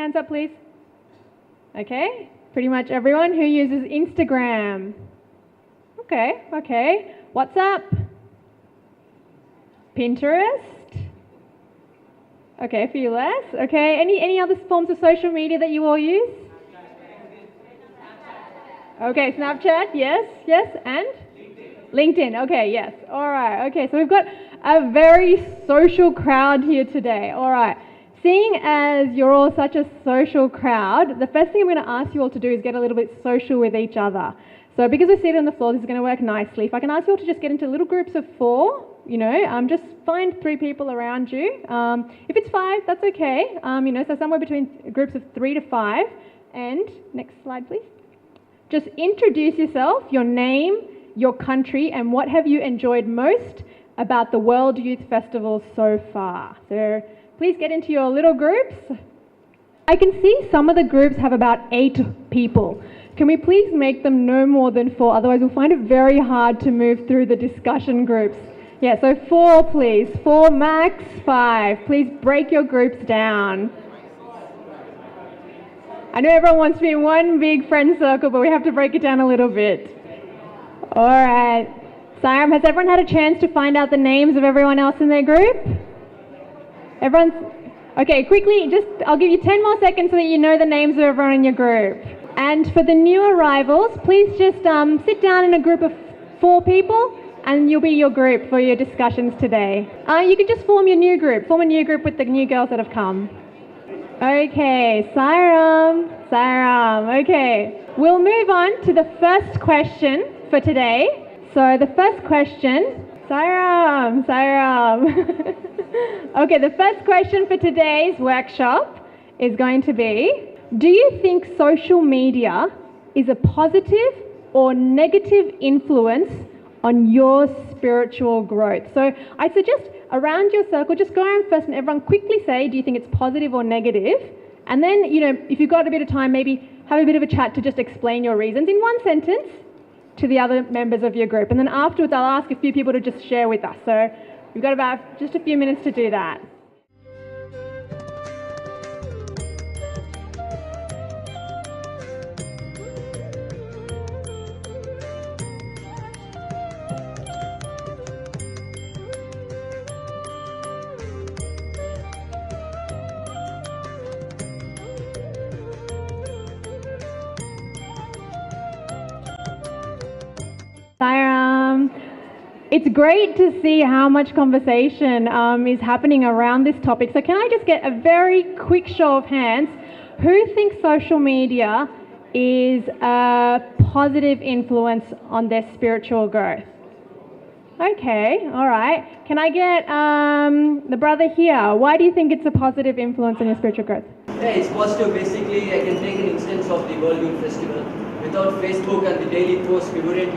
Hands up, please. Okay, pretty much everyone who uses Instagram. Okay. WhatsApp? Pinterest? Okay, a few less. Okay, any other forms of social media that you all use? Okay, Snapchat, yes, and? LinkedIn, okay, yes. All right, okay, so we've got a very social crowd here today. All right, seeing as you're all such a social crowd, the first thing I'm going to ask you all to do is get a little bit social with each other. So because we're seated on the floor, this is going to work nicely. If I can ask you all to just get into little groups of 4, just find 3 people around you. If it's 5, that's okay. So somewhere between groups of 3 to 5. And next slide, please. Just introduce yourself, your name, your country, and what have you enjoyed most about the World Youth Festival so far. So please get into your little groups. I can see some of the groups have about 8 people. Can we please make them no more than 4? Otherwise we'll find it very hard to move through the discussion groups. Yeah, so 4 please. 4 max, 5. Please break your groups down. I know everyone wants to be in one big friend circle, but we have to break it down a little bit. All right. Siram, has everyone had a chance to find out the names of everyone else in their group? Everyone's... Okay, quickly, I'll give you 10 more seconds so that you know the names of everyone in your group. And for the new arrivals, please just sit down in a group of 4 people and you'll be your group for your discussions today. You can just form a new group with the new girls that have come. Okay, Siram, okay. We'll move on to the first question for today. So the first question, Siram. Okay, the first question for today's workshop is going to be, do you think social media is a positive or negative influence on your spiritual growth? So I suggest around your circle, just go around first and everyone quickly say, do you think it's positive or negative? And then, if you've got a bit of time, maybe have a bit of a chat to just explain your reasons in one sentence to the other members of your group. And then afterwards, I'll ask a few people to just share with us. So we've got about just a few minutes to do that. It's great to see how much conversation is happening around this topic. So can I just get a very quick show of hands? Who thinks social media is a positive influence on their spiritual growth? Okay, all right. Can I get the brother here? Why do you think it's a positive influence on your spiritual growth? Yeah, it's positive. Basically, I can take an instance of the World Youth Festival. Without Facebook and the daily posts, we wouldn't,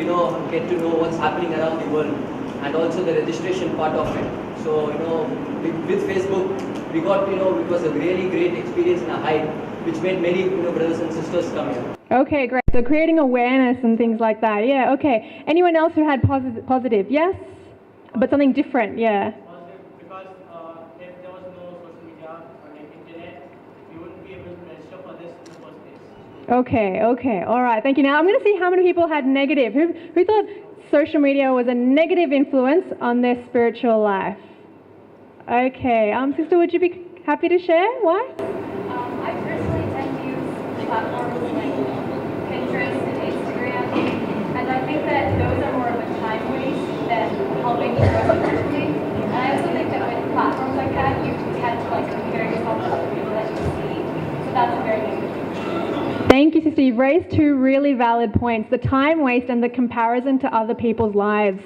get to know what's happening around the world, and also the registration part of it. So, with Facebook, we got, it was a really great experience and a hype, which made many, brothers and sisters come here. Okay, great. So creating awareness and things like that. Yeah, okay. Anyone else who had positive? Yes? But something different, yeah. Positive, because if there was no social media or internet, we wouldn't be able to register for this in the first place. Okay, all right, thank you. Now I'm going to see how many people had negative. Who thought social media was a negative influence on their spiritual life? Okay, sister, would you be happy to share? Why? I personally tend to use platforms like Pinterest and Instagram, and I think that those are more of a time waste than helping you grow spiritually. And I also think that with platforms like that, you tend to compare yourself to other people that you see. So that's a very negative. Thank you, sister. You've raised 2 really valid points: the time waste and the comparison to other people's lives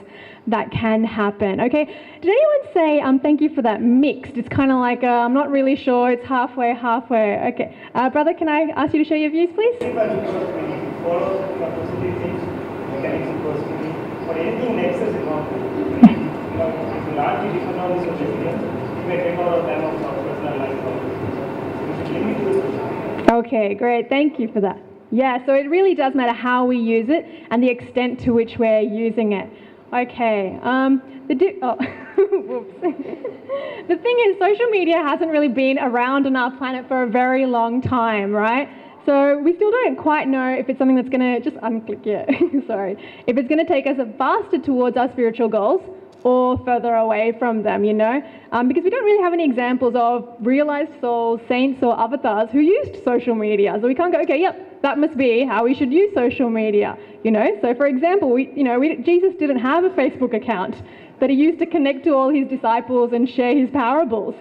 that can happen. Okay, did anyone say thank you for that mixed? It's kind of like I'm not really sure, it's halfway. Okay, brother, can I ask you to share your views, please? Follow the positive things, mechanics of positivity, but anything next is not good. If you largely depend on the social media, you may take out of time of our personal life. You should limit to the social media. Okay, great. Thank you for that. Yeah, so it really does matter how we use it and the extent to which we're using it. Okay. Whoops. The thing is, social media hasn't really been around on our planet for a very long time, right? So we still don't quite know if it's something that's going to, just unclick, yeah, sorry, if it's going to take us faster towards our spiritual goals or further away from them, you know? Because we don't really have any examples of realized souls, saints or avatars who used social media. So we can't go, okay, yep, that must be how we should use social media, you know? So for example, Jesus didn't have a Facebook account that he used to connect to all his disciples and share his parables.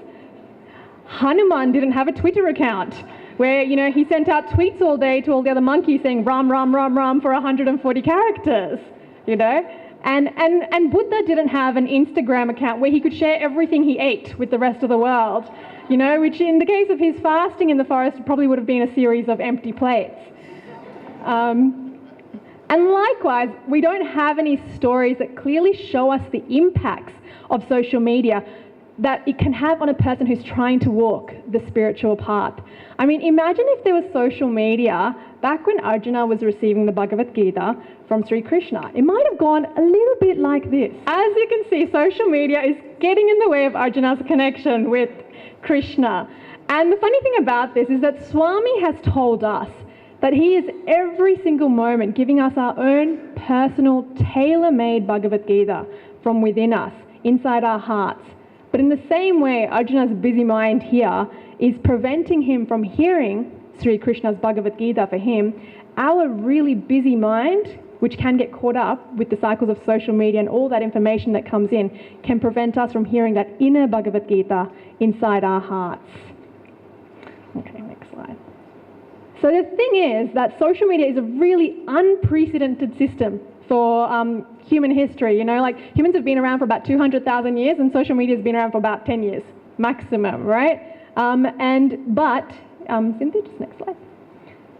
Hanuman didn't have a Twitter account where, you know, he sent out tweets all day to all the other monkeys saying Ram, Ram, Ram, Ram for 140 characters, you know? And Buddha didn't have an Instagram account where he could share everything he ate with the rest of the world, you know, which in the case of his fasting in the forest probably would have been a series of empty plates. And likewise, we don't have any stories that clearly show us the impacts of social media that it can have on a person who's trying to walk the spiritual path. I mean, imagine if there was social media back when Arjuna was receiving the Bhagavad Gita from Sri Krishna. It might have gone a little bit like this. As you can see, social media is getting in the way of Arjuna's connection with Krishna. And the funny thing about this is that Swami has told us that he is every single moment giving us our own personal, tailor-made Bhagavad Gita from within us, inside our hearts. But in the same way, Arjuna's busy mind here is preventing him from hearing Sri Krishna's Bhagavad Gita for him. Our really busy mind, which can get caught up with the cycles of social media and all that information that comes in, can prevent us from hearing that inner Bhagavad Gita inside our hearts. Okay, next slide. So the thing is that social media is a really unprecedented system for human history. You know, like humans have been around for about 200,000 years and social media has been around for about 10 years maximum, right? Cynthia, just next slide.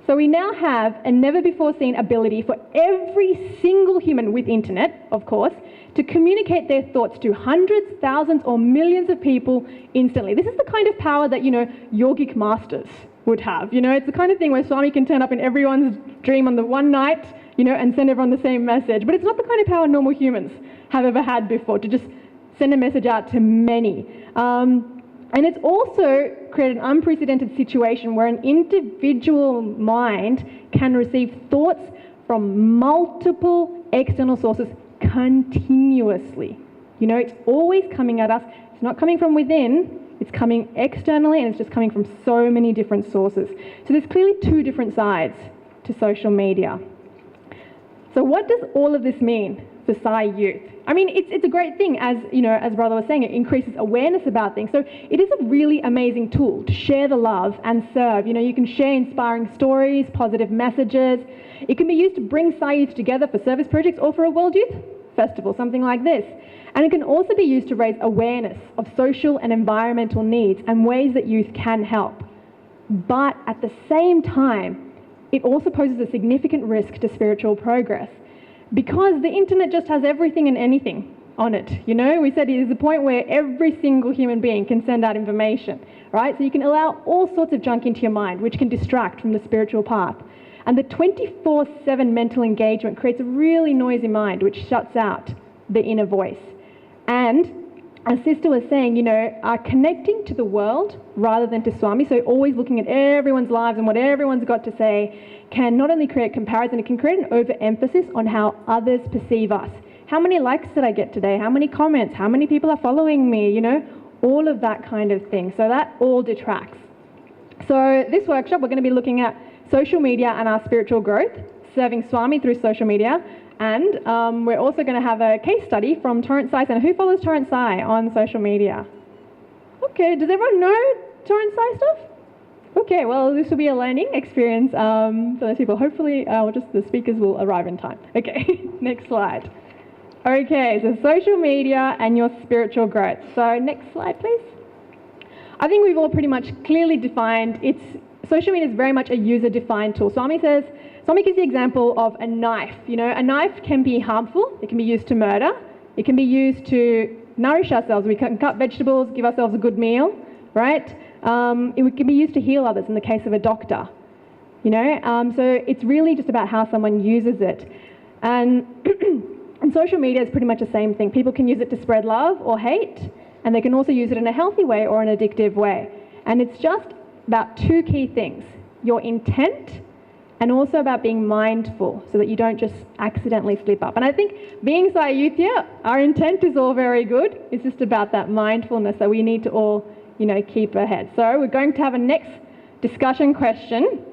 So we now have a never before seen ability for every single human with internet, of course, to communicate their thoughts to hundreds, thousands or millions of people instantly. This is the kind of power that, you know, yogic masters would have. You know, it's the kind of thing where Swami can turn up in everyone's dream on the one night, you know, and send everyone the same message. But it's not the kind of power normal humans have ever had before, to just send a message out to many. And it's also created an unprecedented situation where an individual mind can receive thoughts from multiple external sources continuously. You know, it's always coming at us. It's not coming from within. It's coming externally, and it's just coming from so many different sources. So there's clearly two different sides to social media. So what does all of this mean for Sai youth? I mean, it's a great thing, as you know, as brother was saying, it increases awareness about things. So it is a really amazing tool to share the love and serve. You know, you can share inspiring stories, positive messages. It can be used to bring Sai youth together for service projects or for a World Youth Festival, something like this. And it can also be used to raise awareness of social and environmental needs and ways that youth can help. But at the same time, it also poses a significant risk to spiritual progress, because the internet just has everything and anything on it. You know, we said it is a point where every single human being can send out information, right? So you can allow all sorts of junk into your mind, which can distract from the spiritual path. And the 24/7 mental engagement creates a really noisy mind, which shuts out the inner voice. And as Sister was saying, you know, connecting to the world rather than to Swami, so always looking at everyone's lives and what everyone's got to say, can not only create comparison, it can create an overemphasis on how others perceive us. How many likes did I get today? How many comments? How many people are following me? You know, all of that kind of thing. So that all detracts. So this workshop, we're going to be looking at social media and our spiritual growth, serving Swami through social media. And we're also going to have a case study from Torrent Sai Center. Who follows Torrent Sai on social media? Okay, does everyone know Torrent Sai stuff? Okay, well, this will be a learning experience for those people. Hopefully, the speakers will arrive in time. Okay, next slide. Okay, so social media and your spiritual growth. So next slide, please. I think we've all pretty much clearly defined social media is very much a user-defined tool. Swami gives the example of a knife. You know, a knife can be harmful. It can be used to murder. It can be used to nourish ourselves. We can cut vegetables, give ourselves a good meal, right? It can be used to heal others in the case of a doctor. You know, so it's really just about how someone uses it. And And social media is pretty much the same thing. People can use it to spread love or hate, and they can also use it in a healthy way or an addictive way. And it's just about two key things: your intent, and also about being mindful so that you don't just accidentally slip up. And I think being Sai Youth here, our intent is all very good. It's just about that mindfulness that we need to all, keep ahead. So we're going to have a next discussion question.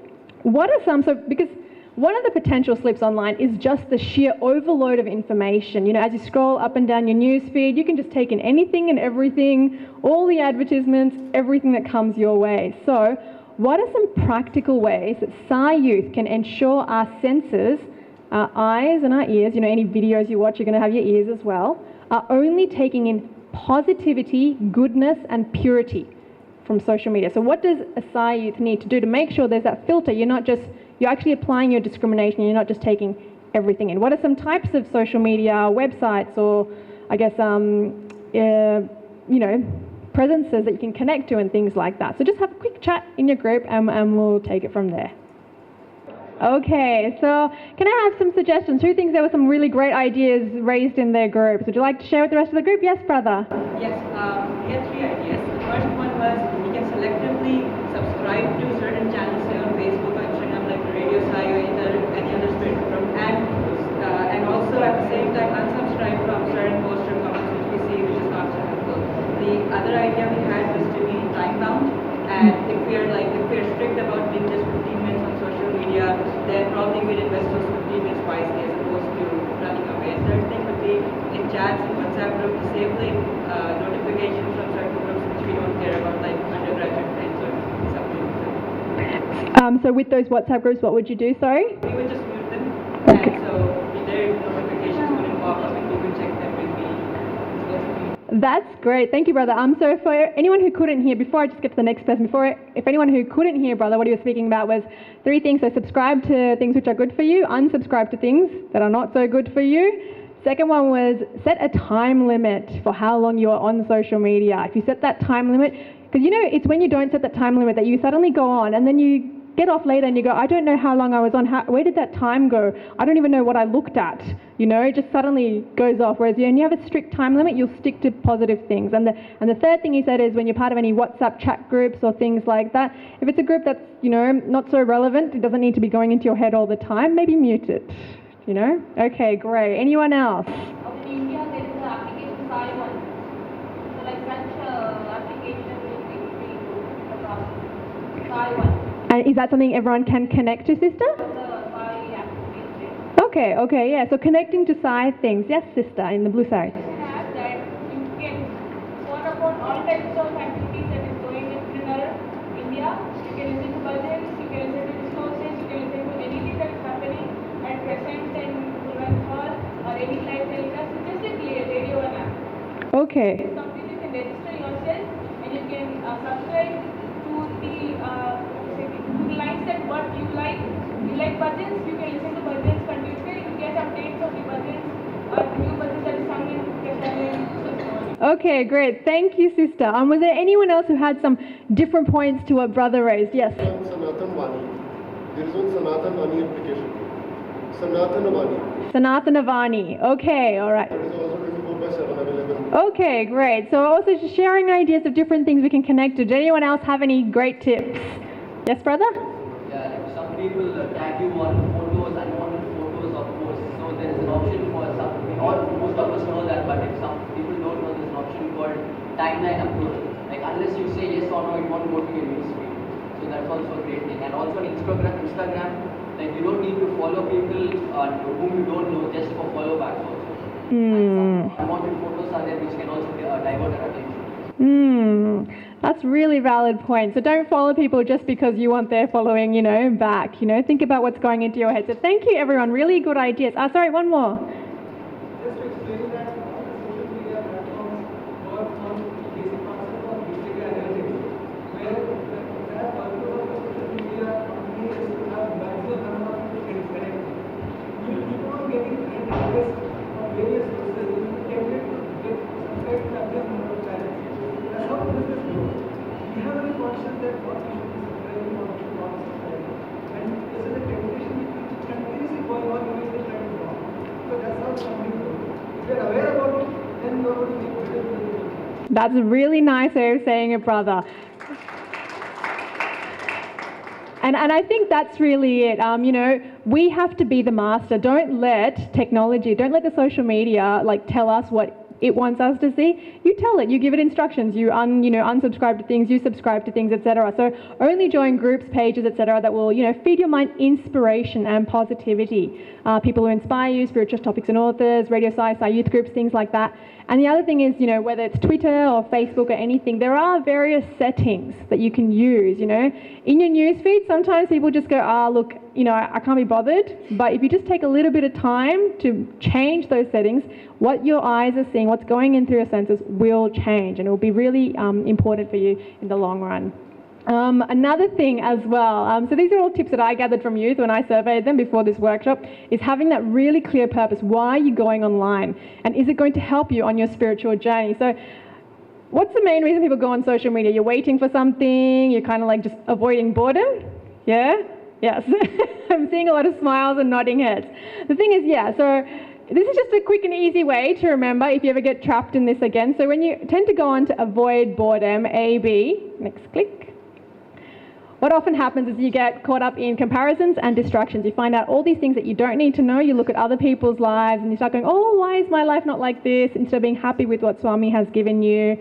What are some, because one of the potential slips online is just the sheer overload of information. As you scroll up and down your news feed, you can just take in anything and everything, all the advertisements, everything that comes your way. So what are some practical ways that Sai Youth can ensure our senses, our eyes and our ears, any videos you watch, you're going to have your ears as well, are only taking in positivity, goodness and purity from social media? So what does a Sai Youth need to do to make sure there's that filter? You're actually applying your discrimination, you're not just taking everything in. What are some types of social media websites or, I guess, presences that you can connect to and things like that? So just have a quick chat in your group and we'll take it from there. Okay, so can I have some suggestions? Who thinks there were some really great ideas raised in their groups? Would you like to share with the rest of the group? Yes, brother. Yes, we had 3 ideas. The first one was we can selectively subscribe to certain channels, say on Facebook or Instagram, like Radio Sai or any other spectrum, and also at the same time unsubscribe from certain posts or comments which we see, which is not so helpful. The other idea we had was to be time bound, and if we are strict about being just 15 minutes on social media, then probably we'd invest those 15 minutes wisely as opposed to running away. And third thing would be in chats and WhatsApp group, disabling notifications from certain groups which we don't care about, like undergraduate friends or something like that. So with those WhatsApp groups, what would you do, sorry? We would just mute them, and so their notifications wouldn't pop up and we could check them when we That's great. Thank you, brother. So for anyone who couldn't hear, before I just get to the next person, if anyone who couldn't hear, brother, what he was speaking about was 3 things. So subscribe to things which are good for you, unsubscribe to things that are not so good for you. Second one was set a time limit for how long you are on social media. If you set that time limit, because it's when you don't set that time limit that you suddenly go on and then you get off later and you go, I don't know how long I was on, where did that time go? I don't even know what I looked at. It just suddenly goes off. Whereas when you have a strict time limit, you'll stick to positive things. And the third thing he said is when you're part of any WhatsApp chat groups or things like that, if it's a group that's, not so relevant, it doesn't need to be going into your head all the time, maybe mute it, Okay, great. Anyone else? In India, there is an application Sai One. So like such application is extremely good across Sai One. And is that something everyone can connect to, sister? Okay, yeah. So connecting to Sai things. Yes, sister, in the blue side. Have that you can phone about all types of activities that is going in India. You can listen to budgets, you can listen to discourses, you can listen to anything that is happening at present in Hall or any live telecast. It's just a radio and app. Okay. It's something you can register yourself and you can subscribe to the lines that what you like. You like budgets, you can listen to budgets continuously. You get updates of the budgets or new budgets that is coming in. Okay, great. Thank you, sister. Was there anyone else who had some different points to what brother raised? Yes. Sanatan Vani. There is one Sanatan Vani application. Sanatana Vani. Sanatana Vani. Okay, all right. It is also 24/7 available. Okay, great. So also just sharing ideas of different things we can connect to. Did anyone else have any great tips? Yes, brother? Yeah, like some people tag you on photos, unwanted photos or posts. So there is an option for some. Most of us know that, but if some people don't know, there's an option called timeline approach. Like unless you say yes or no, it won't go to your newsfeed. So that's also a great thing. And also on Instagram, like you don't need to follow people whom you don't know just for follow backs also. And some unwanted photos are there which can also divert our attention. That's really valid point. So don't follow people just because you want their following, back. Think about what's going into your head. So thank you, everyone. Really good ideas. Sorry, one more. Just to explain that all the social media platforms work on basic concept of behavior analytics, where the entire purpose of the social media company is to have maximum number of people getting connected. You keep on getting requests from various sources, you will be tempted to get subscribed to maximum number of channels. That's how business grows. We have to be conscious that what we should be subscribing, what we should not be subscribing. And this is a temptation which is continuously going on even if the trend is wrong. So that's how something goes. That's a really nice way of saying it, brother. And I think that's really it. We have to be the master. Don't let technology, don't let the social media tell us what it wants us to see. You tell it. You give it instructions. You unsubscribe to things. You subscribe to things, etc. So only join groups, pages, etc. that will feed your mind inspiration and positivity. People who inspire you, spiritual topics and authors, radio sci youth groups, things like that. And the other thing is, whether it's Twitter or Facebook or anything, there are various settings that you can use. In your newsfeed, sometimes people just go, look, I can't be bothered. But if you just take a little bit of time to change those settings, what your eyes are seeing, what's going in through your senses will change, and it will be really important for you in the long run. Another thing as well, so these are all tips that I gathered from youth when I surveyed them before this workshop, is having that really clear purpose. Why are you going online? And is it going to help you on your spiritual journey? So what's the main reason people go on social media? You're waiting for something, you're kind of just avoiding boredom? Yeah? Yes. I'm seeing a lot of smiles and nodding heads. The thing is, so this is just a quick and easy way to remember if you ever get trapped in this again. So when you tend to go on to avoid boredom, A-B, next click. What often happens is you get caught up in comparisons and distractions. You find out all these things that you don't need to know. You look at other people's lives and you start going, why is my life not like this? Instead of being happy with what Swami has given you.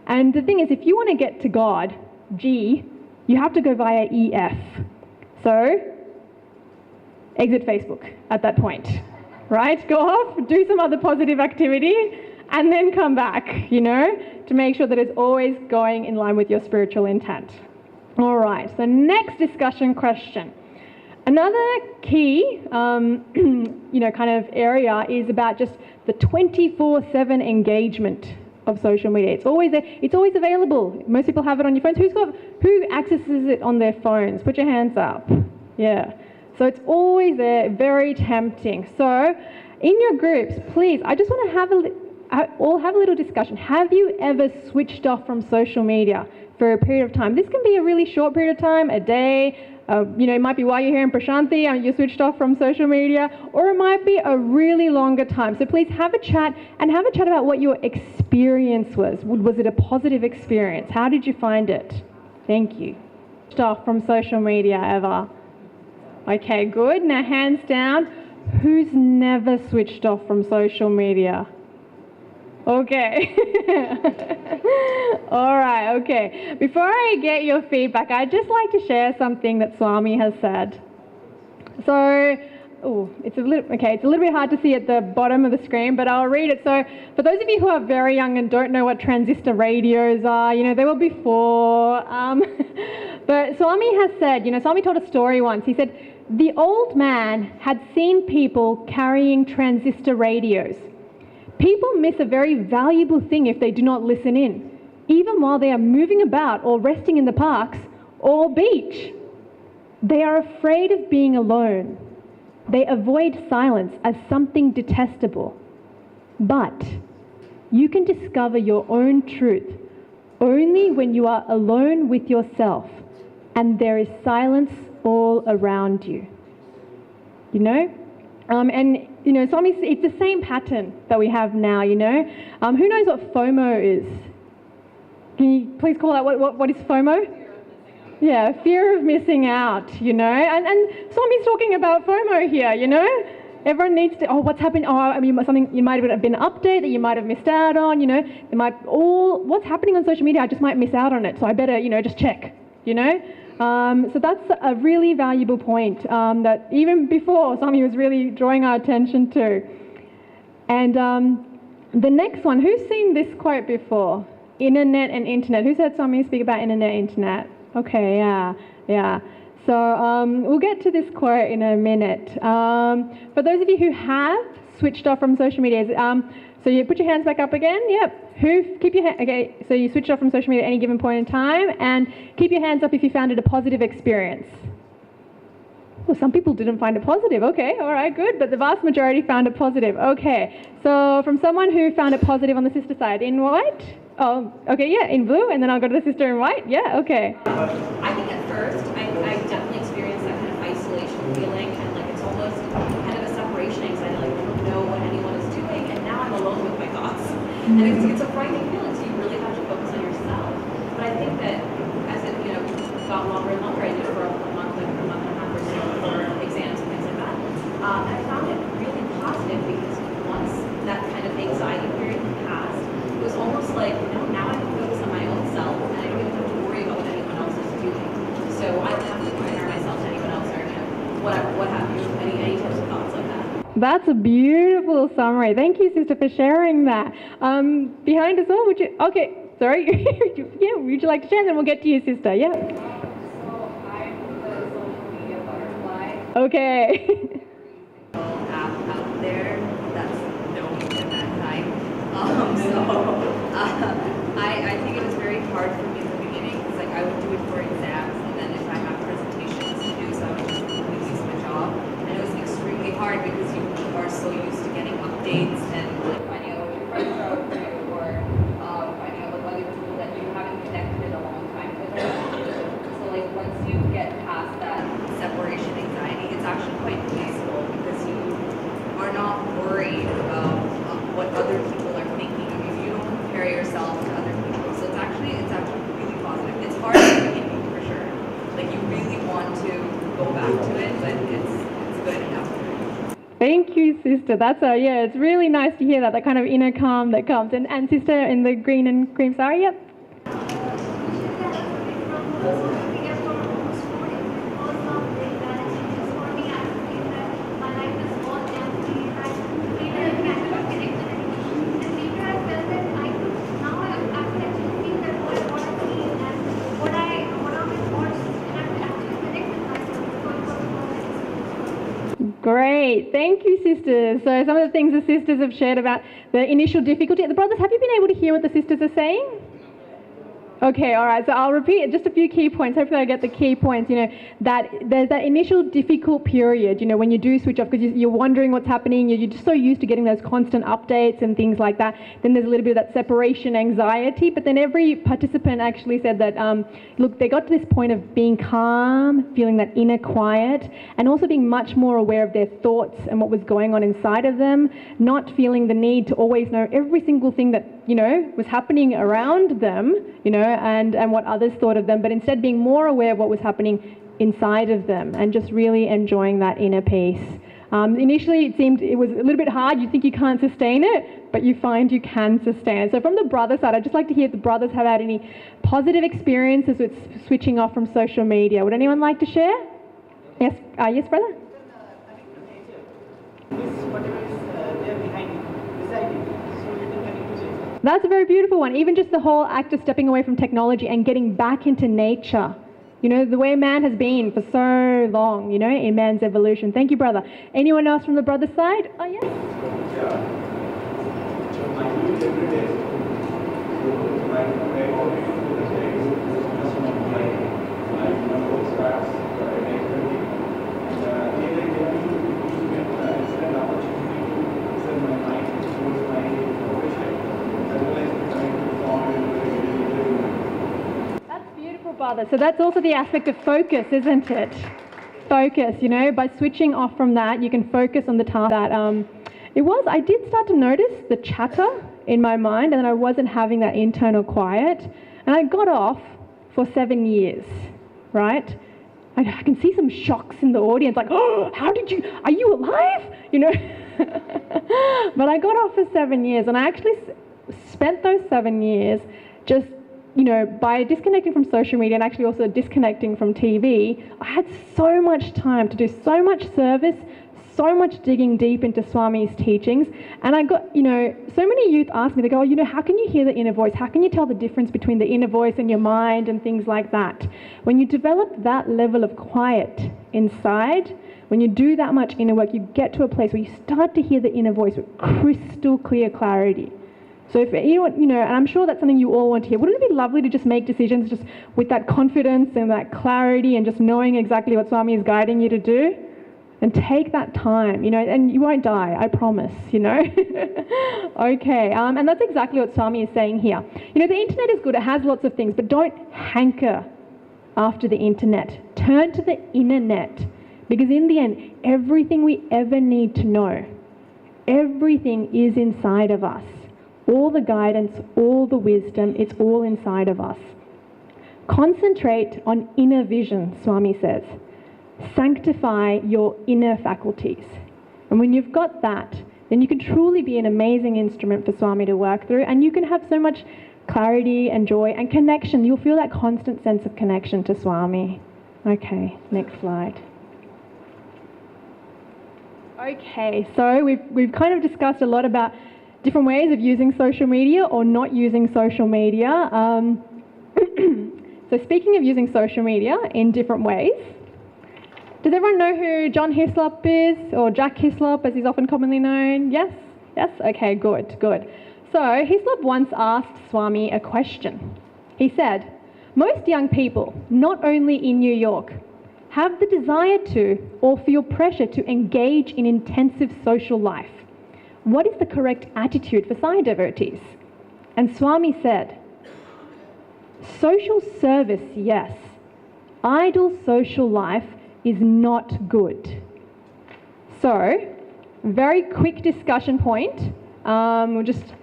And the thing is, if you want to get to God, G, you have to go via EF. So, exit Facebook at that point, right? Go off, do some other positive activity, and then come back, to make sure that it's always going in line with your spiritual intent. All right, so next discussion question. Another key, kind of area is about just the 24/7 engagement of social media. It's always there. It's always available. Most people have it on your phones. Who accesses it on their phones? Put your hands up. Yeah. So it's always there. Very tempting. So in your groups, please, I just want to have a little discussion. Have you ever switched off from social media for a period of time? This can be a really short period of time, a day. It might be while you're here in Prasanthi and you switched off from social media, or it might be a really longer time. So please have a chat about what your experience was. Was it a positive experience? How did you find it? Thank you. Switched off from social media ever? Okay, good. Now hands down. Who's never switched off from social media? Okay. All right, okay. Before I get your feedback, I'd just like to share something that Swami has said. So, it's a little bit hard to see at the bottom of the screen, but I'll read it. So, for those of you who are very young and don't know what transistor radios are, they were before. But Swami has said, Swami told a story once. He said, the old man had seen people carrying transistor radios. People miss a very valuable thing if they do not listen in, even while they are moving about or resting in the parks or beach. They are afraid of being alone. They avoid silence as something detestable. But you can discover your own truth only when you are alone with yourself and there is silence all around you. Swami, it's the same pattern that we have now, Who knows what FOMO is? Can you please call out what is FOMO? Yeah, fear of missing out, And Swami's talking about FOMO here, Everyone needs to, what's happened? You might have been an update that you might have missed out on, what's happening on social media, I just might miss out on it, so I better, just check, So that's a really valuable point that even before Swami was really drawing our attention to. And the next one, who's seen this quote before? Internet and internet. Who's heard Swami speak about internet, internet? Okay, yeah. So we'll get to this quote in a minute. For those of you who have switched off from social media, so you put your hands back up again. Yep. Keep your hand. Okay. So you switched off from social media at any given point in time, and keep your hands up if you found it a positive experience. Well, some people didn't find it positive. Okay. All right. Good. But the vast majority found it positive. Okay. So from someone who found it positive on the sister side, in white. Oh. Okay. Yeah. In blue, and then I'll go to the sister in white. Yeah. Okay. I think at first I definitely experienced that kind of isolation feeling, and it's almost kind of a separation anxiety. I don't know what anyone is doing, and now I'm alone with my thoughts. And it's a frightening feeling, so you really have to focus on yourself. But I think that as it, got longer and longer, I did it for a month and a half or so for exams and things like that. And I found it really positive because once that kind of anxiety period passed, it was almost like, now I can focus on my own self and I don't even have to worry about what anyone else is doing. So I don't have to compare myself to anyone else or, whatever, what have you, any types of thoughts like that. That's a beautiful summary. Thank you, sister, for sharing that. Behind us all, okay, sorry. Yeah, would you like to share? Then we'll get to you, sister. Yeah. So I'm the social media butterfly. Okay. App out there that's known at that time. I think it was very hard for me in the beginning because I would do it for exams and then if I have presentations to do, so I would just completely switch off. And it was extremely hard because you are so used to getting updates and finding out what your friends are up to or finding out what other people that you haven't connected in a long time with. So once you get past that separation anxiety, it's actually quite peaceful because you are not worried about what other people are thinking of you. You don't compare yourself to other people. So it's actually really positive. It's hard in the beginning for sure. You really want to go back to it, but it's good enough. Thank you, sister. It's really nice to hear that kind of inner calm that comes. And sister in the green and cream sari, yep. Great. Thank you, sisters. So some of the things the sisters have shared about the initial difficulty. The brothers, have you been able to hear what the sisters are saying? Okay, all right. So I'll repeat just a few key points. Hopefully I get the key points, that there's that initial difficult period, when you do switch off because you're wondering what's happening. You're just so used to getting those constant updates and things like that. Then there's a little bit of that separation anxiety. But then every participant actually said that, look, they got to this point of being calm, feeling that inner quiet, and also being much more aware of their thoughts and what was going on inside of them, not feeling the need to always know every single thing that, was happening around them, and what others thought of them, but instead being more aware of what was happening inside of them and just really enjoying that inner peace. Initially, it was a little bit hard. You think you can't sustain it, but you find you can sustain it. So from the brother side, I'd just like to hear if the brothers have had any positive experiences with switching off from social media. Would anyone like to share? Yes, yes, brother? That's a very beautiful one. Even just the whole act of stepping away from technology and getting back into nature. The way man has been for so long, in man's evolution. Thank you, brother. Anyone else from the brother side? Oh, yes. Brother. So that's also the aspect of focus, isn't it? Focus, by switching off from that, you can focus on the task that I did start to notice the chatter in my mind and then I wasn't having that internal quiet. And I got off for 7 years, right? I can see some shocks in the audience, like, oh, are you alive? But I got off for 7 years and I actually spent those 7 years just by disconnecting from social media and actually also disconnecting from TV, I had so much time to do so much service, so much digging deep into Swami's teachings. And I got, so many youth ask me, they go, how can you hear the inner voice? How can you tell the difference between the inner voice and your mind and things like that? When you develop that level of quiet inside, when you do that much inner work, you get to a place where you start to hear the inner voice with crystal clear clarity. So if anyone, and I'm sure that's something you all want to hear, wouldn't it be lovely to just make decisions just with that confidence and that clarity and just knowing exactly what Swami is guiding you to do? And take that time, and you won't die, I promise, Okay, and that's exactly what Swami is saying here. The internet is good, it has lots of things, but don't hanker after the internet. Turn to the inner net, because in the end, everything we ever need to know, everything is inside of us. All the guidance, all the wisdom, it's all inside of us. Concentrate on inner vision, Swami says. Sanctify your inner faculties. And when you've got that, then you can truly be an amazing instrument for Swami to work through, and you can have so much clarity and joy and connection. You'll feel that constant sense of connection to Swami. Okay, next slide. Okay, so we've kind of discussed a lot about different ways of using social media or not using social media. So speaking of using social media in different ways, does everyone know who John Hislop is, or Jack Hislop as he's often commonly known? Yes? Yes? Okay, good. So Hislop once asked Swami a question. He said, most young people, not only in New York, have the desire to or feel pressure to engage in intensive social life. What is the correct attitude for Sai devotees? And Swami said, social service, yes. Idle social life is not good. So, very quick discussion point. We'll just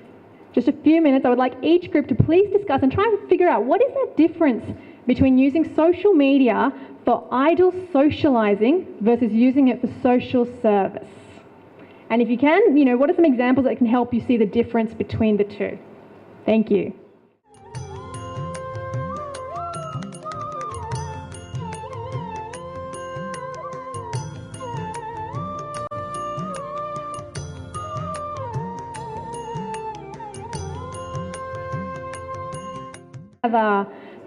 a few minutes. I would like each group to please discuss and try and figure out what is that difference between using social media for idle socializing versus using it for social service. And if you can, what are some examples that can help you see the difference between the two? Thank you.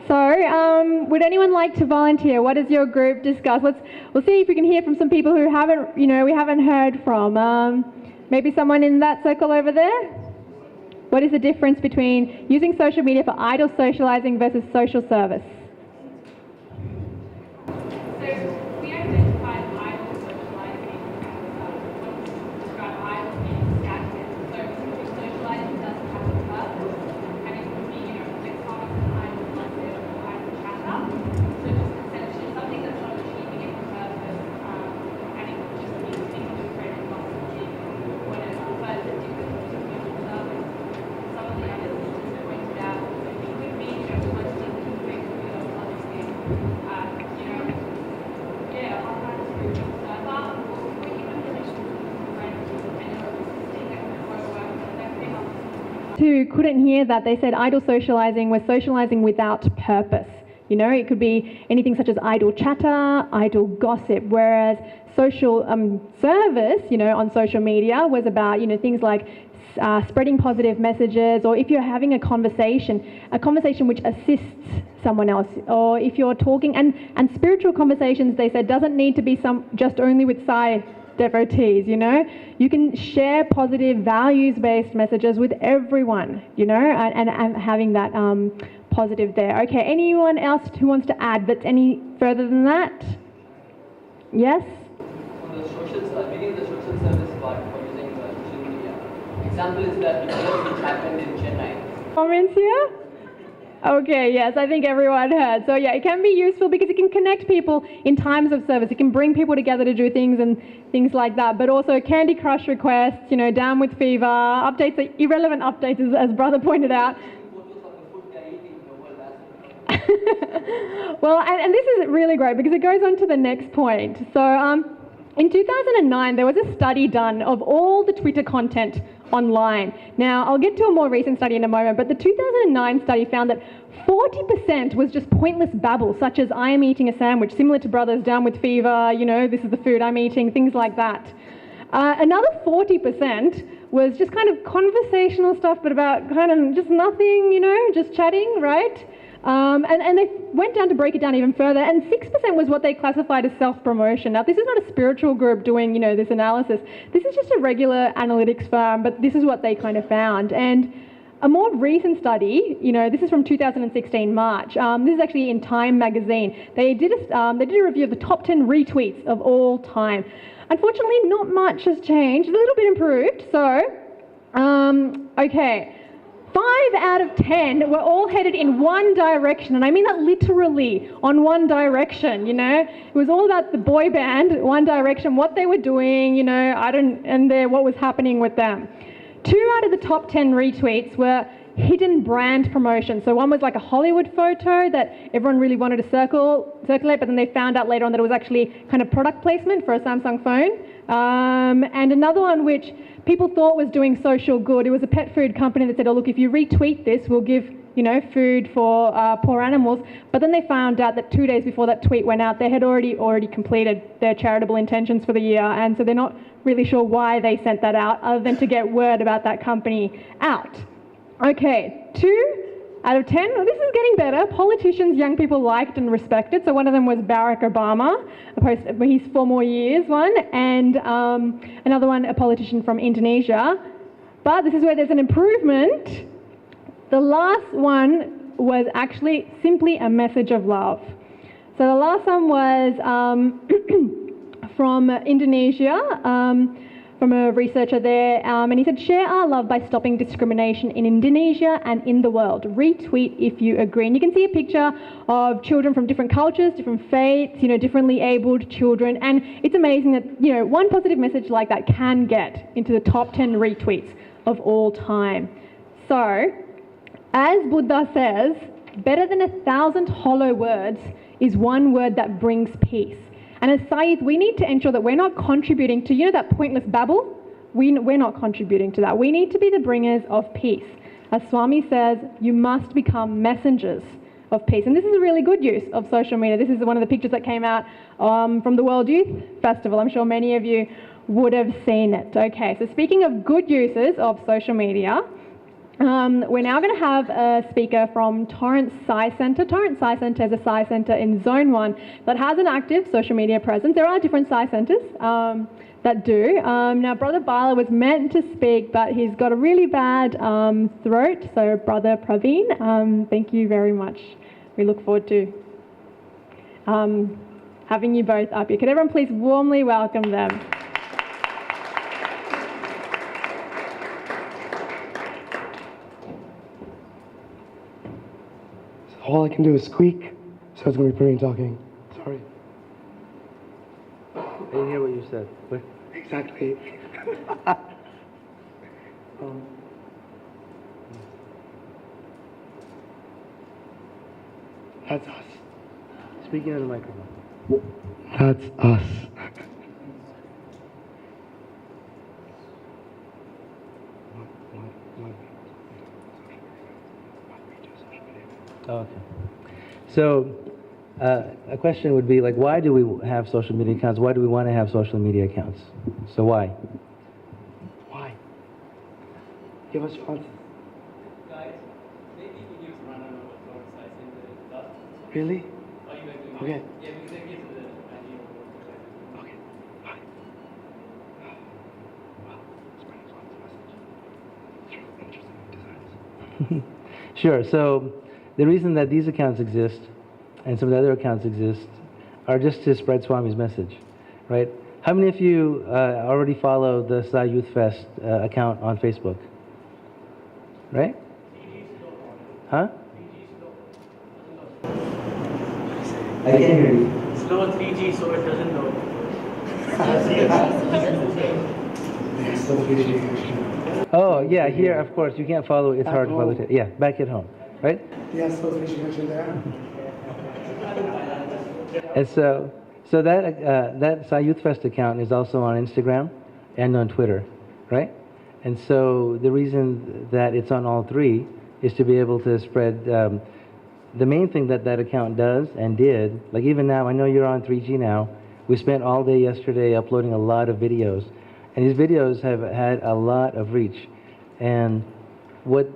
So, would anyone like to volunteer? What does your group discuss? We'll see if we can hear from some people who haven't, we haven't heard from. Maybe someone in that circle over there? What is the difference between using social media for idle socializing versus social service? So we identified idle socializing as what we describe idle being stagnant. So socializing doesn't have a purpose, and it could be, like common idle gossip or idle chatter. So just essentially something that's not achieving its purpose, and it could just be things with friends, gossiping, whatever. But the difference between social service, some of the others just pointed out, so it could be, posting things with other things. Who couldn't hear that, they said idle socializing was socializing without purpose. It could be anything such as idle chatter, idle gossip, whereas social service, on social media was about, things like spreading positive messages, or if you're having a conversation which assists someone else, or if you're talking, and spiritual conversations, they said, doesn't need to be just only with Sai devotees, You can share positive values-based messages with everyone, and having that positive there. Okay, anyone else who wants to add that's any further than that? Yes? On the beginning the social service part for using social media. Example is that which happened in Chennai. Comments here? Okay, yes, I think everyone heard. So yeah, it can be useful because it can connect people in times of service. It can bring people together to do things and things like that. But also Candy Crush requests, down with fever, updates, irrelevant updates, as brother pointed out. Well, and this is really great because it goes on to the next point. So in 2009, there was a study done of all the Twitter content online. Now, I'll get to a more recent study in a moment, but the 2009 study found that 40% was just pointless babble, such as I am eating a sandwich, similar to brothers down with fever, this is the food I'm eating, things like that. Another 40% was just kind of conversational stuff, but about kind of just nothing, just chatting, right? And they went down to break it down even further, and 6% was what they classified as self-promotion. Now, this is not a spiritual group doing, this analysis. This is just a regular analytics firm, but this is what they kind of found. And a more recent study, this is from 2016 March. This is actually in Time magazine. They did a review of the top 10 retweets of all time. Unfortunately, not much has changed. A little bit improved. So, okay. 5 out of 10 were all headed in one direction, and I mean that literally on one direction, It was all about the boy band, One Direction, what they were doing, what was happening with them. 2 out of the top 10 retweets were hidden brand promotion. So one was like a Hollywood photo that everyone really wanted to circulate, but then they found out later on that it was actually kind of product placement for a Samsung phone. And another one which people thought was doing social good. It was a pet food company that said, oh look, if you retweet this, we'll give food for poor animals. But then they found out that 2 days before that tweet went out, they had already completed their charitable intentions for the year, and so they're not really sure why they sent that out other than to get word about that company out. Okay, 2 out of 10, well, this is getting better. Politicians young people liked and respected. So one of them was Barack Obama, his 4 more years one, and another one, a politician from Indonesia. But this is where there's an improvement. The last one was actually simply a message of love. So the last one was from Indonesia, from a researcher there, and he said, share our love by stopping discrimination in Indonesia and in the world. Retweet if you agree. And you can see a picture of children from different cultures, different faiths, differently abled children, and it's amazing that, one positive message like that can get into the top 10 retweets of all time. So, as Buddha says, better than 1,000 hollow words is one word that brings peace. And as Saith, we need to ensure that we're not contributing to, that pointless babble? We're not contributing to that. We need to be the bringers of peace. As Swami says, you must become messengers of peace. And this is a really good use of social media. This is one of the pictures that came out from the World Youth Festival. I'm sure many of you would have seen it. Okay, so speaking of good uses of social media, we're now going to have a speaker from Torrance Sci Centre. Torrance Sci Centre is a Sci Centre in Zone 1 that has an active social media presence. There are different Sci Centres that do. Now, Brother Bala was meant to speak, but he's got a really bad throat. So, Brother Praveen, thank you very much. We look forward to having you both up here. Could everyone please warmly welcome them? All I can do is squeak, so it's going to be Praveen talking. Sorry. I didn't hear what you said. What? Exactly. That's us. Speaking of the microphone. That's us. Oh, okay. So, a question would be like, why do we have social media accounts? Why do we want to have social media accounts? So why? Why? Give us your answer. Guys, maybe we need to run out of floor size in the dust. Really? Are you going to? Okay. Yeah, because that gives the idea of Okay. Bye. Well, spreading Swami's message through interesting designs. Sure. So, the reason that these accounts exist and some of the other accounts exist are just to spread Swami's message, right? How many of you already follow the Sai Youth Fest account on Facebook? Right? Huh? I can't hear you. slow 3G, so it doesn't load. Oh, yeah, here, of course, you can't follow it. It's hard to follow it. Yeah, back at home, right? Yes, slow 3G there. And so that Sai Youth Fest account is also on Instagram and on Twitter, right? And so the reason that it's on all three is to be able to spread the main thing that that account does and did, like even now, I know you're on 3G now, we spent all day yesterday uploading a lot of videos, and these videos have had a lot of reach. And what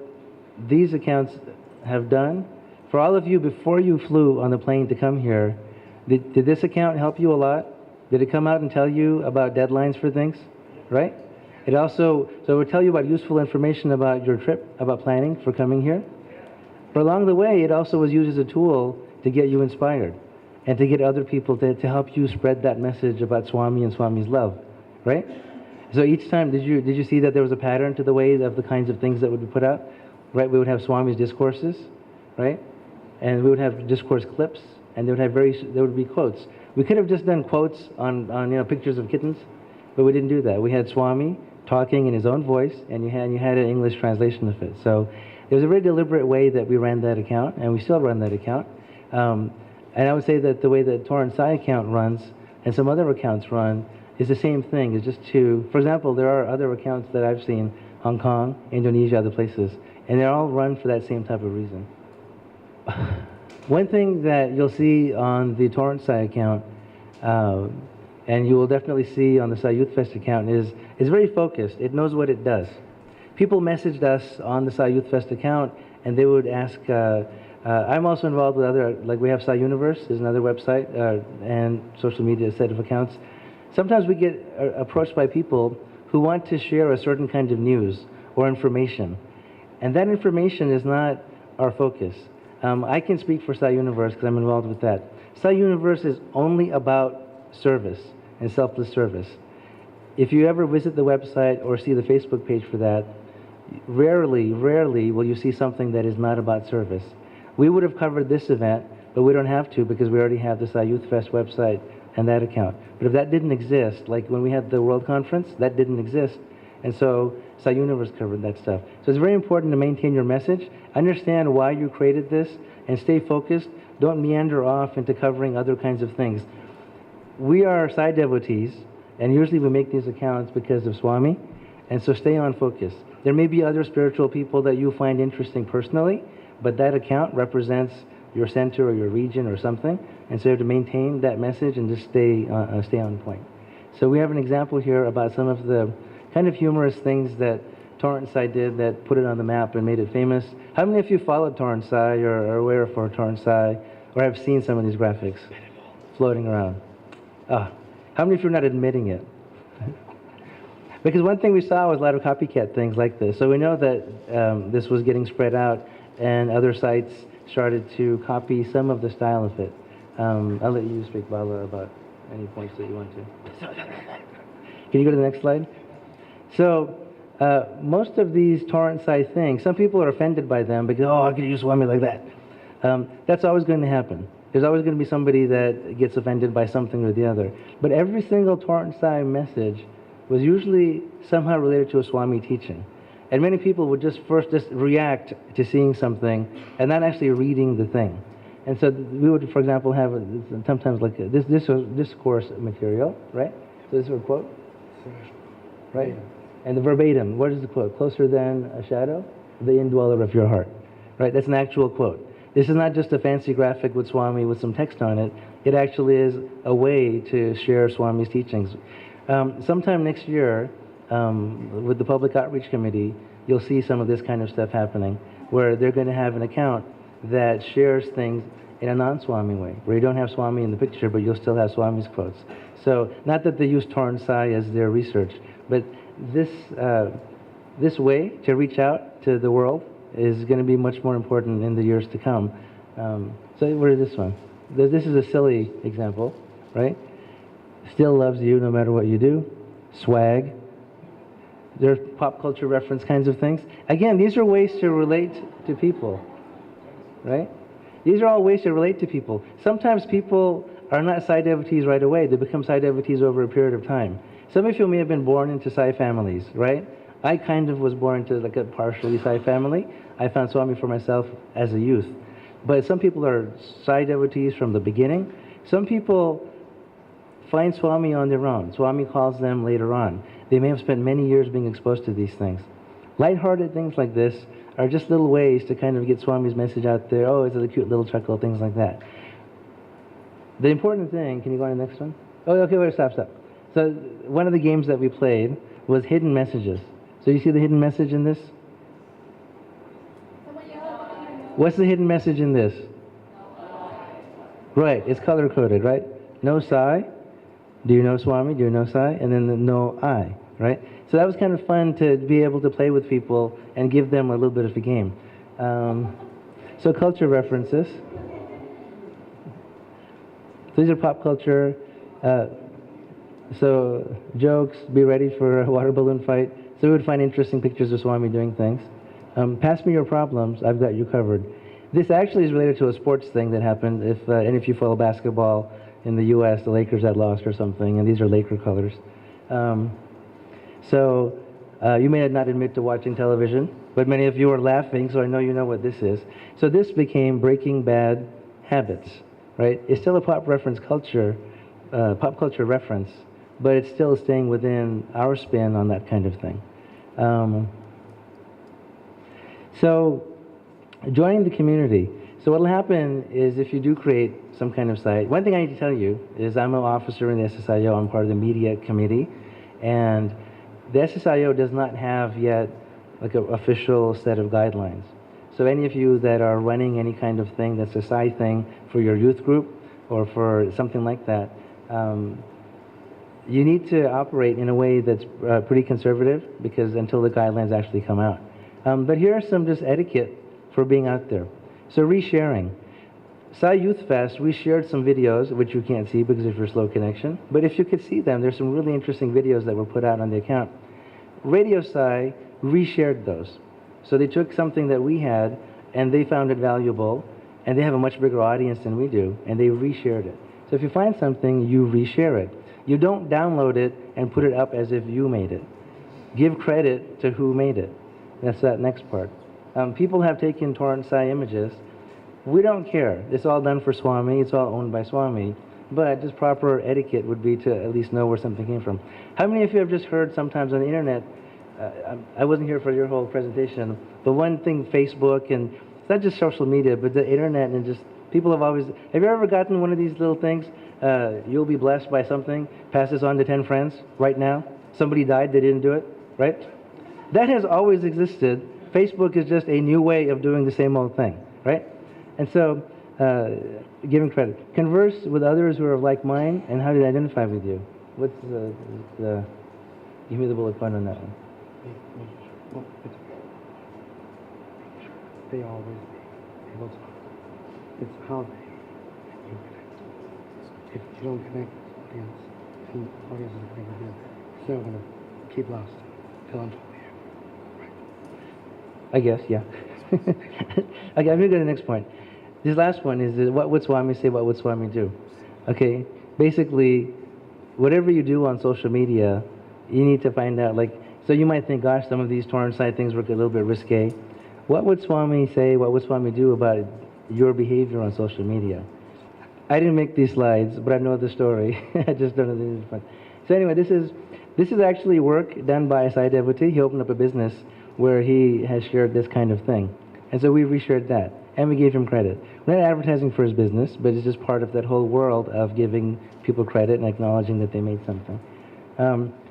these accounts have done, for all of you before you flew on the plane to come here, did this account help you a lot? Did it come out and tell you about deadlines for things, right? It also, so it would tell you about useful information about your trip, about planning for coming here. But along the way, it also was used as a tool to get you inspired and to get other people to help you spread that message about Swami and Swami's love, right? So each time, did you see that there was a pattern to the way of the kinds of things that would be put out, right? We would have Swami's discourses, right? And we would have discourse clips, and there would be quotes. We could have just done quotes on pictures of kittens, but we didn't do that. We had Swami, talking in his own voice, and you had an English translation of it. So it was a very deliberate way that we ran that account, and we still run that account. And I would say that the way that Torrent Sci account runs and some other accounts run is the same thing. It's just to, for example, there are other accounts that I've seen, Hong Kong, Indonesia, other places, and they're all run for that same type of reason. One thing that you'll see on the Torrent Sci account, and you will definitely see on the Sci Youth Fest account, is it's very focused. It knows what it does. People messaged us on the Sci Youth Fest account, and they would ask, I'm also involved with other, like we have Sci Universe, is another website, and social media set of accounts. Sometimes we get approached by people who want to share a certain kind of news or information, and that information is not our focus. I can speak for Sci Universe because I'm involved with that. Sci Universe is only about service and selfless service. If you ever visit the website or see the Facebook page for that, rarely will you see something that is not about service. We would have covered this event, but we don't have to because we already have the Sci Youth Fest website and that account. But if that didn't exist, like when we had the World Conference, that didn't exist. And so Sci Universe covered that stuff. So it's very important to maintain your message, understand why you created this, and stay focused. Don't meander off into covering other kinds of things. We are Sci devotees, and usually we make these accounts because of Swami, and so stay on focus. There may be other spiritual people that you find interesting personally, but that account represents your center or your region or something, and so you have to maintain that message and just stay on point. So we have an example here about some of the kind of humorous things that Torrent Sci did that put it on the map and made it famous. How many of you followed Torrent Sci or are aware of Torrent Sci or have seen some of these graphics floating around? How many of you are not admitting it? Because one thing we saw was a lot of copycat things like this. So we know that this was getting spread out, and other sites started to copy some of the style of it. I'll let you speak, Bala, about any points that you want to. Can you go to the next slide? So most of these Torrent Sci things, some people are offended by them because, oh, I could use Swami like that. That's always going to happen. There's always going to be somebody that gets offended by something or the other. But every single Torrent Sci message was usually somehow related to a Swami teaching. And many people would just react to seeing something and not actually reading the thing. And so we would, for example, have sometimes like this discourse material, right? So this is a quote, right? And the verbatim, what is the quote? Closer than a shadow, the indweller of your heart, right? That's an actual quote. This is not just a fancy graphic with Swami with some text on it. It actually is a way to share Swami's teachings. Sometime next year, with the Public Outreach Committee, you'll see some of this kind of stuff happening, where they're going to have an account that shares things in a non-Swami way, where you don't have Swami in the picture, but you'll still have Swami's quotes. So, not that they use Torrent Sci as their research, but this way to reach out to the world is going to be much more important in the years to come. So, where is this one? This is a silly example, right? Still loves you no matter what you do. Swag. There's pop culture reference kinds of things. Again, these are ways to relate to people, right? These are all ways to relate to people. Sometimes people are not Sci devotees right away. They become Sci devotees over a period of time. Some of you may have been born into Sci families, right? I kind of was born into like a partially Sci family. I found Swami for myself as a youth. But some people are Sci devotees from the beginning. Some people find Swami on their own. Swami calls them later on. They may have spent many years being exposed to these things. Lighthearted things like this are just little ways to kind of get Swami's message out there. Oh, it's a cute little chuckle, things like that. The important thing, can you go on to the next one? Oh, okay, wait, stop. So one of the games that we played was hidden messages. So you see the hidden message in this? What's the hidden message in this? Right, it's color-coded, right? No Sai. Do you know Swami? Do you know Sai? And then the no I, right? So that was kind of fun to be able to play with people and give them a little bit of a game. So culture references. These are pop culture. So jokes, be ready for a water balloon fight. So we would find interesting pictures of Swami doing things. Pass me your problems, I've got you covered. This actually is related to a sports thing that happened. If any of you follow basketball in the U.S., the Lakers had lost or something, and these are Laker colors. So You may not admit to watching television, but many of you are laughing, so I know you know what this is. So this became Breaking Bad habits, right? It's still a pop culture reference, but it's still staying within our spin on that kind of thing. So joining the community. So what will happen is if you do create some kind of site, one thing I need to tell you is I'm an officer in the SSIO. I'm part of the media committee, and the SSIO does not have yet like an official set of guidelines. So any of you that are running any kind of thing that's a side thing for your youth group or for something like that, you need to operate in a way that's pretty conservative because until the guidelines actually come out. But here are some just etiquette for being out there. So resharing. Sai Youth Fest, we shared some videos, which you can't see because of your slow connection. But if you could see them, there's some really interesting videos that were put out on the account. Radio Sai reshared those. So they took something that we had, and they found it valuable, and they have a much bigger audience than we do, and they reshared it. So if you find something, you reshare it. You don't download it and put it up as if you made it. Give credit to who made it. That's that next part. People have taken torrent Sai images. We don't care. It's all done for Swami. It's all owned by Swami. But just proper etiquette would be to at least know where something came from. How many of you have just heard sometimes on the internet, I wasn't here for your whole presentation, but one thing, Facebook, and it's not just social media, but the internet, and just people have always, have you ever gotten one of these little things? You'll be blessed by something, pass this on to 10 friends right now. Somebody died, they didn't do it, right? That has always existed. Facebook is just a new way of doing the same old thing, right? And so, giving credit. Converse with others who are of like mind, and how do they identify with you? What's the give me the bullet point on that one. Well, they always be able to. It's how you connect. If you don't connect with the audience, and the audience isn't connected with you, it's never going to keep lost till I'm totally here. Right? I guess, yeah. Okay, I'm going to go to the next point. This last one is what would Swami say, what would Swami do? Okay, basically, whatever you do on social media, you need to find out, like, so you might think, gosh, some of these torrent side things were a little bit risque. What would Swami say, what would Swami do about your behavior on social media? I didn't make these slides, but I know the story. I just don't know the difference. So anyway, this is actually work done by a Sai devotee. He opened up a business where he has shared this kind of thing. And so we reshared that, and we gave him credit. We're not advertising for his business, but it's just part of that whole world of giving people credit and acknowledging that they made something.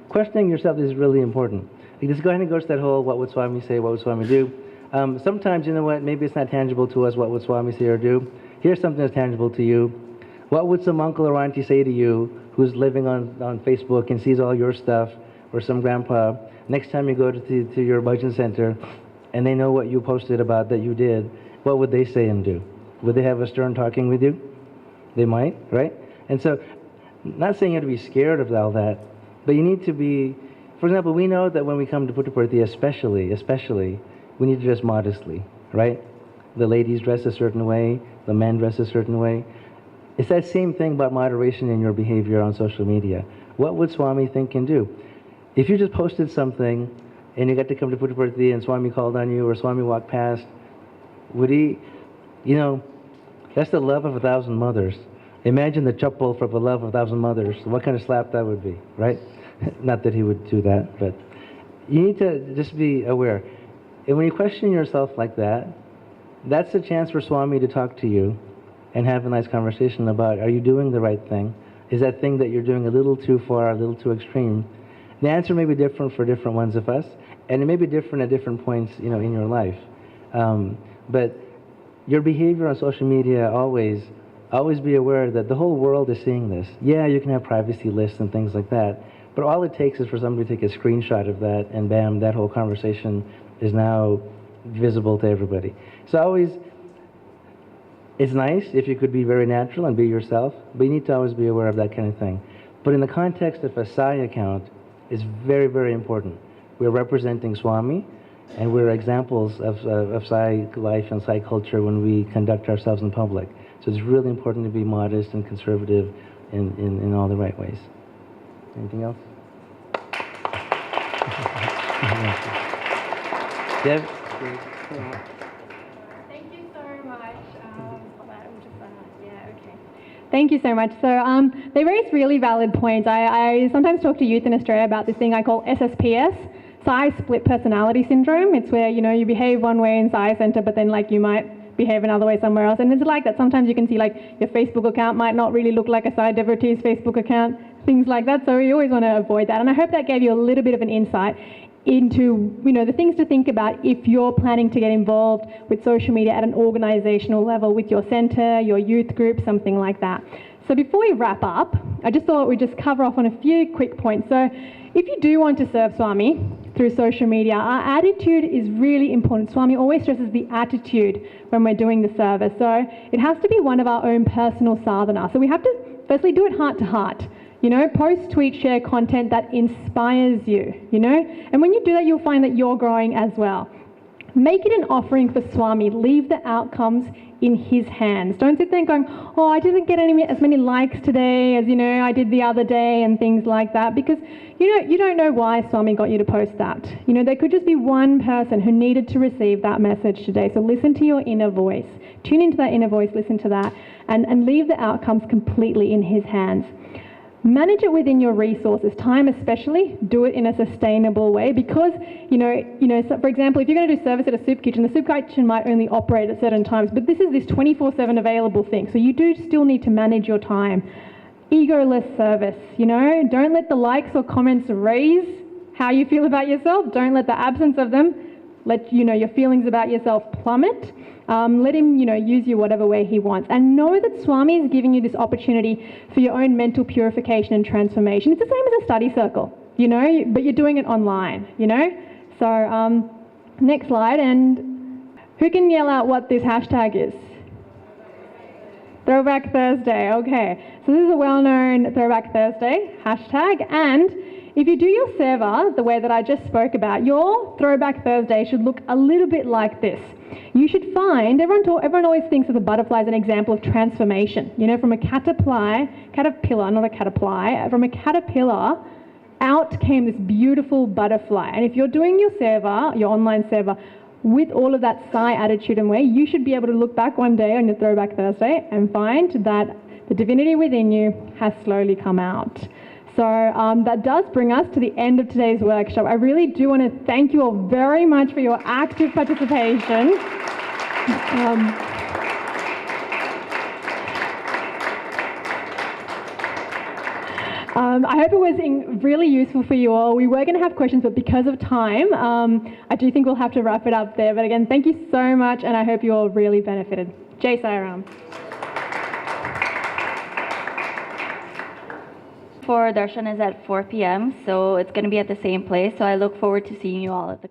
Questioning yourself is really important. Like, just go ahead and go to that whole, what would Swami say, what would Swami do? Sometimes, you know what, maybe it's not tangible to us, what would Swami say or do? Here's something that's tangible to you. What would some uncle or auntie say to you who's living on Facebook and sees all your stuff, or some grandpa? Next time you go to your bhajan center and they know what you posted about that you did, what would they say and do? Would they have a stern talking with you? They might, right? And so, not saying you have to be scared of all that, but you need to be, for example, we know that when we come to Puttaparthi, especially, we need to dress modestly, right? The ladies dress a certain way, the men dress a certain way. It's that same thing about moderation in your behavior on social media. What would Swami think and do? If you just posted something and you got to come to Puttaparthi and Swami called on you or Swami walked past, would he, you know, that's the love of 1,000 mothers. Imagine the chappal for the love of 1,000 mothers. What kind of slap that would be, right? Not that he would do that, but you need to just be aware. And when you question yourself like that, that's a chance for Swami to talk to you and have a nice conversation about, are you doing the right thing? Is that thing that you're doing a little too far, a little too extreme? The answer may be different for different ones of us, and it may be different at different points, you know, in your life. But your behavior on social media, always be aware that the whole world is seeing this. Yeah, you can have privacy lists and things like that, but all it takes is for somebody to take a screenshot of that, and bam, that whole conversation is now visible to everybody. So it's nice if you could be very natural and be yourself, but you need to always be aware of that kind of thing. But in the context of a Sai account, it's very, very important. We're representing Swami, and we're examples of Sai life and Sai culture when we conduct ourselves in public. So it's really important to be modest and conservative in all the right ways. Anything else? Deb? Thank you so much. Thank you so much. So they raise really valid points. I sometimes talk to youth in Australia about this thing I call SSPS, size split personality syndrome. It's where, you behave one way in Size Centre, but then you might behave another way somewhere else. And it's like that. Sometimes you can see your Facebook account might not really look like a Sai Devotee's Facebook account, things like that. So you always want to avoid that. And I hope that gave you a little bit of an insight into the things to think about if you're planning to get involved with social media at an organisational level with your centre, your youth group, something like that. So before we wrap up, I just thought we'd just cover off on a few quick points. So if you do want to serve Swami through social media, our attitude is really important. Swami always stresses the attitude when we're doing the service. So it has to be one of our own personal sadhana. So we have to firstly do it heart to heart. Post, tweet, share content that inspires you, And when you do that, you'll find that you're growing as well. Make it an offering for Swami. Leave the outcomes in his hands. Don't sit there and going, oh, I didn't get as many likes today as, I did the other day and things like that, because, you don't know why Swami got you to post that. There could just be one person who needed to receive that message today. So listen to your inner voice. Tune into that inner voice, listen to that, and leave the outcomes completely in his hands. Manage it within your resources, time especially. Do it in a sustainable way because, so for example, if you're going to do service at a soup kitchen, the soup kitchen might only operate at certain times, but this is this 24/7 available thing. So you do still need to manage your time. Egoless service, don't let the likes or comments raise how you feel about yourself. Don't let the absence of them let your feelings about yourself plummet. Let him, use you whatever way he wants. And know that Swami is giving you this opportunity for your own mental purification and transformation. It's the same as a study circle, but you're doing it online, So next slide. And who can yell out what this hashtag is? Throwback Thursday. Okay. So this is a well-known Throwback Thursday hashtag. And if you do your seva the way that I just spoke about, your Throwback Thursday should look a little bit like this. You should find, everyone always thinks of the butterfly as an example of transformation. From a caterpillar, from a caterpillar, out came this beautiful butterfly. And if you're doing your seva, your online seva, with all of that Sai attitude and way, you should be able to look back one day on your Throwback Thursday and find that the divinity within you has slowly come out. So that does bring us to the end of today's workshop. I really do want to thank you all very much for your active participation. I hope it was really useful for you all. We were going to have questions, but because of time, I do think we'll have to wrap it up there. But again, thank you so much, and I hope you all really benefited. Jai Sai Ram. For darshan is at 4 p.m., so it's going to be at the same place. So I look forward to seeing you all at the